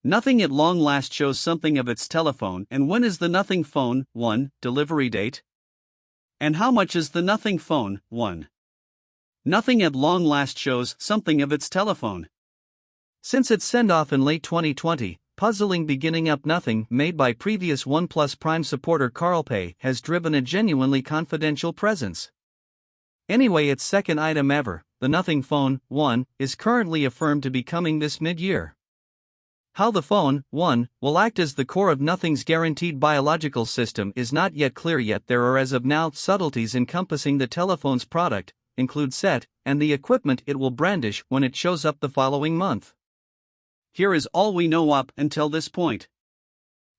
Nothing at long last shows something of its telephone. And when is the Nothing Phone 1 delivery date? And how much is the Nothing Phone 1? Nothing at long last shows something of its telephone. Since its send-off in late 2020, puzzling beginning up Nothing, made by previous OnePlus Prime supporter CarlPay, has driven a genuinely confidential presence. Anyway, its second item ever, the Nothing Phone 1, is currently affirmed to be coming this mid-year. How the Phone 1 will act as the core of Nothing's guaranteed biological system is not yet clear. Yet there are as of now subtleties encompassing the telephone's product, include set, and the equipment it will brandish when it shows up the following month. Here is all we know up until this point.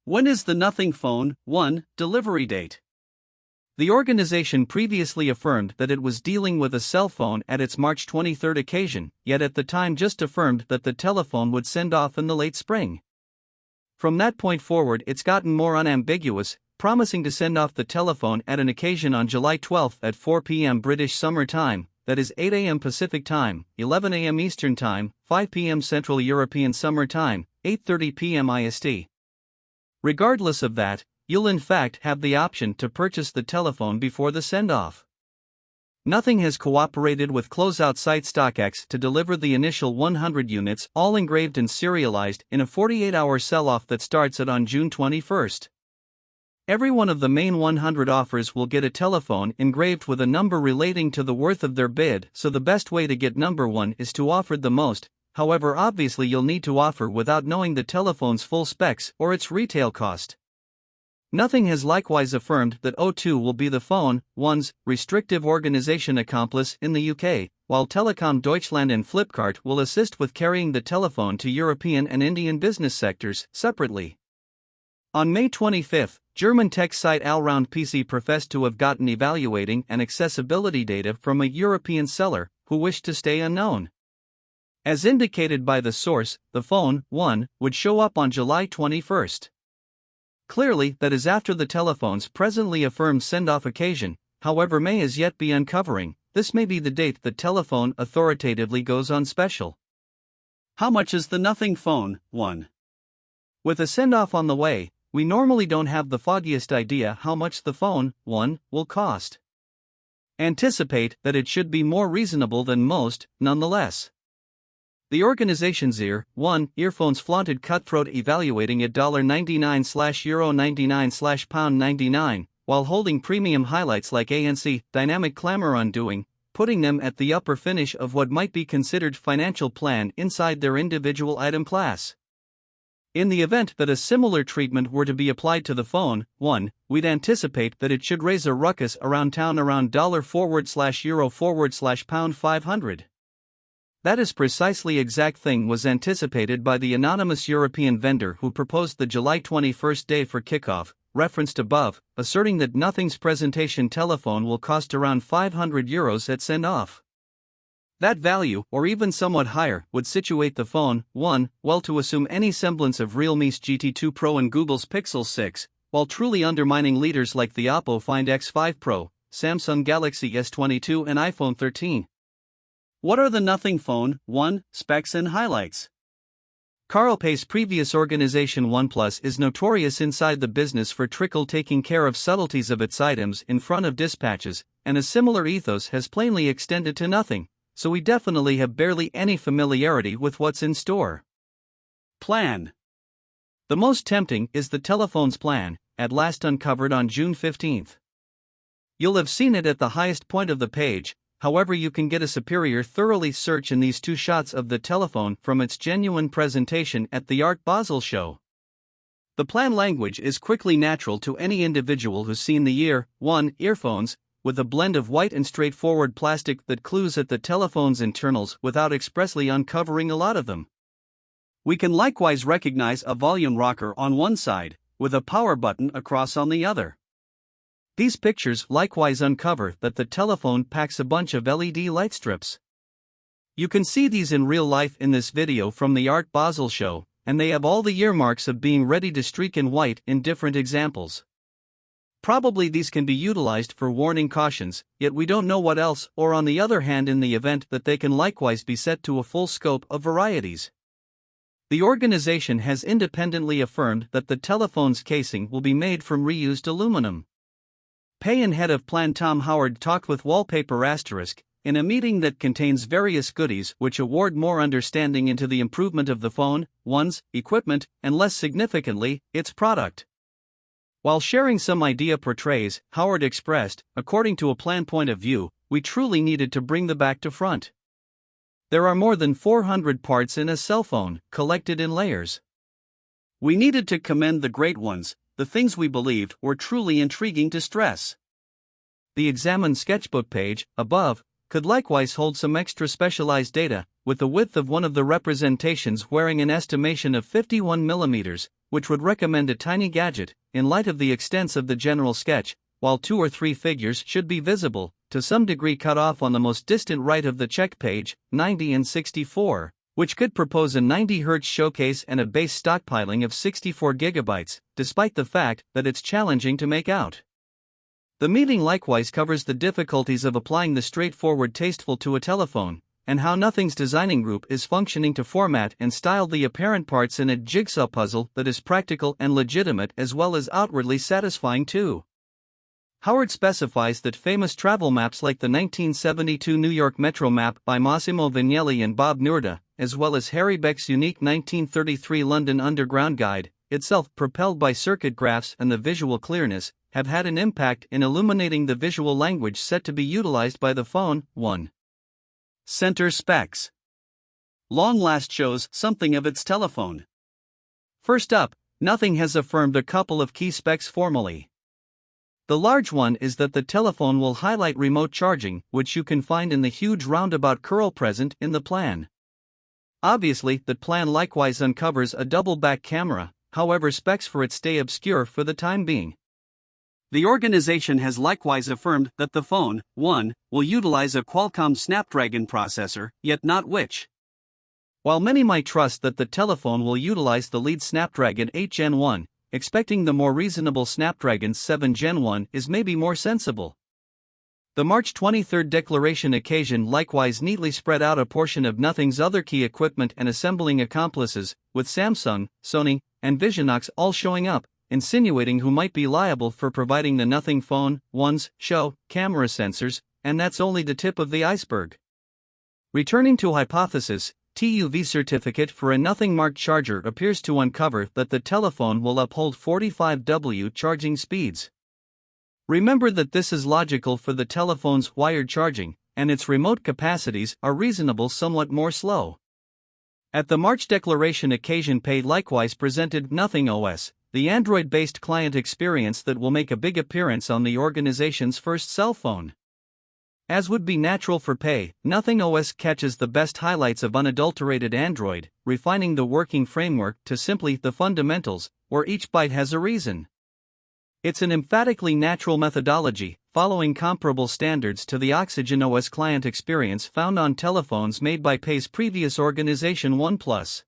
When is the Nothing Phone 1 delivery date? The organization previously affirmed that it was dealing with a cell phone at its March 23 occasion, yet at the time just affirmed that the telephone would send off in the late spring. From that point forward, it's gotten more unambiguous, promising to send off the telephone at an occasion on July 12 at 4 p.m. British Summer Time, that is 8 a.m. Pacific Time, 11 a.m. Eastern Time, 5 p.m. Central European Summer Time, 8:30 p.m. IST. Regardless of that, you'll in fact have the option to purchase the telephone before the send-off. Nothing has cooperated with closeout site StockX to deliver the initial 100 units, all engraved and serialized, in a 48-hour sell-off that starts on June 21. Every one of the main 100 offers will get a telephone engraved with a number relating to the worth of their bid, so the best way to get number one is to offer the most. However, obviously you'll need to offer without knowing the telephone's full specs or its retail cost. Nothing has likewise affirmed that O2 will be the Phone 1's restrictive organization accomplice in the UK, while Telekom Deutschland and Flipkart will assist with carrying the telephone to European and Indian business sectors separately. On May 25, German tech site Allround PC professed to have gotten evaluating and accessibility data from a European seller who wished to stay unknown. As indicated by the source, the Phone 1 would show up on July 21. Clearly, that is after the telephone's presently affirmed send-off occasion, however may as yet be uncovering. This may be the date the telephone authoritatively goes on special. How much is the Nothing Phone 1? With a send-off on the way, we normally don't have the foggiest idea how much the Phone 1 will cost. Anticipate that it should be more reasonable than most, nonetheless. The organization's Ear 1 earphones flaunted cutthroat evaluating at $99/€99/£99, while holding premium highlights like ANC dynamic clamor undoing, putting them at the upper finish of what might be considered financial plan inside their individual item class. In the event that a similar treatment were to be applied to the Phone 1, we'd anticipate that it should raise a ruckus around town around $/Euro/£500. That is precisely exact thing was anticipated by the anonymous European vendor who proposed the July 21 day for kickoff, referenced above, asserting that Nothing's presentation telephone will cost around €500 at send-off. That value, or even somewhat higher, would situate the Phone 1 well to assume any semblance of Realme's GT2 Pro and Google's Pixel 6, while truly undermining leaders like the Oppo Find X5 Pro, Samsung Galaxy S22 and iPhone 13. What are the Nothing Phone 1 specs and highlights? CarlPay's previous organization OnePlus is notorious inside the business for taking care of subtleties of its items in front of dispatches, and a similar ethos has plainly extended to Nothing, so we definitely have barely any familiarity with what's in store. Plan. The most tempting is the telephone's plan, at last uncovered on June 15. You'll have seen it at the highest point of the page. However, you can get a superior thoroughly search in these two shots of the telephone from its genuine presentation at the Art Basel show. The plan language is quickly natural to any individual who's seen the Ear 1 earphones, with a blend of white and straightforward plastic that clues at the telephone's internals without expressly uncovering a lot of them. We can likewise recognize a volume rocker on one side, with a power button across on the other. These pictures likewise uncover that the telephone packs a bunch of LED light strips. You can see these in real life in this video from the Art Basel show, and they have all the earmarks of being ready to streak in white in different examples. Probably these can be utilized for warning cautions, yet we don't know what else, or on the other hand in the event that they can likewise be set to a full scope of varieties. The organization has independently affirmed that the telephone's casing will be made from reused aluminum. Pay and head of plan Tom Howard talked with Wallpaper Asterisk in a meeting that contains various goodies which award more understanding into the improvement of the phone, one's equipment, and less significantly, its product. While sharing some idea portrays, Howard expressed, according to a plan point of view, we truly needed to bring the back to front. There are more than 400 parts in a cell phone, collected in layers. We needed to commend the great ones, the things we believed were truly intriguing to stress. The examined sketchbook page, above, could likewise hold some extra specialized data, with the width of one of the representations wearing an estimation of 51 mm, which would recommend a tiny gadget, in light of the extents of the general sketch, while 2 or 3 figures should be visible, to some degree cut off on the most distant right of the check page, 90 and 64, which could propose a 90 Hz showcase and a base stockpiling of 64 GB, despite the fact that it's challenging to make out. The meeting likewise covers the difficulties of applying the straightforward tasteful to a telephone, and how Nothing's designing group is functioning to format and style the apparent parts in a jigsaw puzzle that is practical and legitimate as well as outwardly satisfying too. Howard specifies that famous travel maps like the 1972 New York Metro map by Massimo Vignelli and Bob Noorda, as well as Harry Beck's unique 1933 London Underground Guide, itself propelled by circuit graphs and the visual clearness, have had an impact in illuminating the visual language set to be utilized by the phone. 1. Center specs. Long last shows something of its telephone. First up, Nothing has affirmed a couple of key specs formally. The large one is that the telephone will highlight remote charging, which you can find in the huge roundabout curl present in the plan. Obviously, the plan likewise uncovers a double back camera, however specs for it stay obscure for the time being. The organization has likewise affirmed that the phone, 1, will utilize a Qualcomm Snapdragon processor, yet not which. While many might trust that the telephone will utilize the lead Snapdragon 8 Gen 1, expecting the more reasonable Snapdragon 7 Gen 1 is maybe more sensible. The March 23 declaration occasion likewise neatly spread out a portion of Nothing's other key equipment and assembling accomplices, with Samsung, Sony, and Visionox all showing up, insinuating who might be liable for providing the Nothing Phone 1's show camera sensors, and that's only the tip of the iceberg. Returning to hypothesis, TUV certificate for a Nothing marked charger appears to uncover that the telephone will uphold 45W charging speeds. Remember that this is logical for the telephone's wired charging, and its remote capacities are reasonable somewhat more slow. At the March declaration occasion Pay likewise presented Nothing OS, the Android-based client experience that will make a big appearance on the organization's first cell phone. As would be natural for Pay, Nothing OS catches the best highlights of unadulterated Android, refining the working framework to simply the fundamentals, where each byte has a reason. It's an emphatically natural methodology, following comparable standards to the Oxygen OS client experience found on telephones made by Pay's previous organization OnePlus.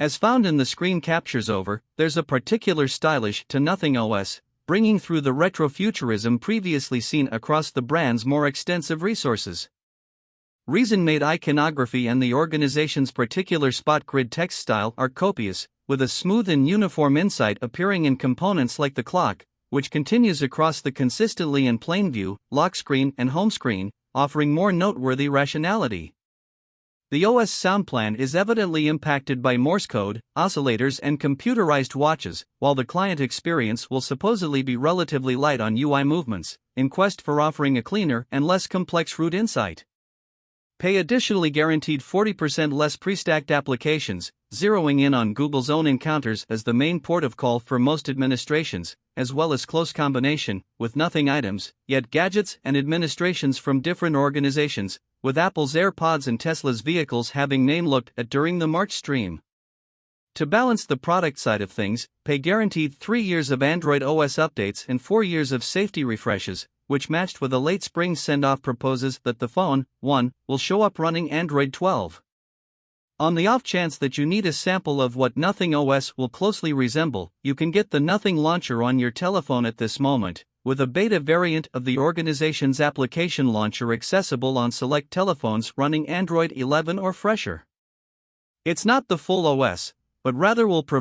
As found in the screen captures over, there's a particular stylish to Nothing OS, bringing through the retrofuturism previously seen across the brand's more extensive resources. Reason-made iconography and the organization's particular spot grid text style are copious, with a smooth and uniform insight appearing in components like the clock, which continues across the consistently in plain view, lock screen and home screen, offering more noteworthy rationality. The OS sound plan is evidently impacted by Morse code, oscillators and computerized watches, while the client experience will supposedly be relatively light on UI movements, in quest for offering a cleaner and less complex root insight. Pay additionally guaranteed 40% less pre-stacked applications, zeroing in on Google's own encounters as the main port of call for most administrations, as well as close combination, with Nothing items, yet gadgets and administrations from different organizations, with Apple's AirPods and Tesla's vehicles having name looked at during the March stream. To balance the product side of things, Pay guaranteed 3 years of Android OS updates and 4 years of safety refreshes, which matched with a late spring send-off proposes that the phone, 1, will show up running Android 12. On the off chance that you need a sample of what Nothing OS will closely resemble, you can get the Nothing launcher on your telephone at this moment, with a beta variant of the organization's application launcher accessible on select telephones running Android 11 or fresher. It's not the full OS, but rather will provide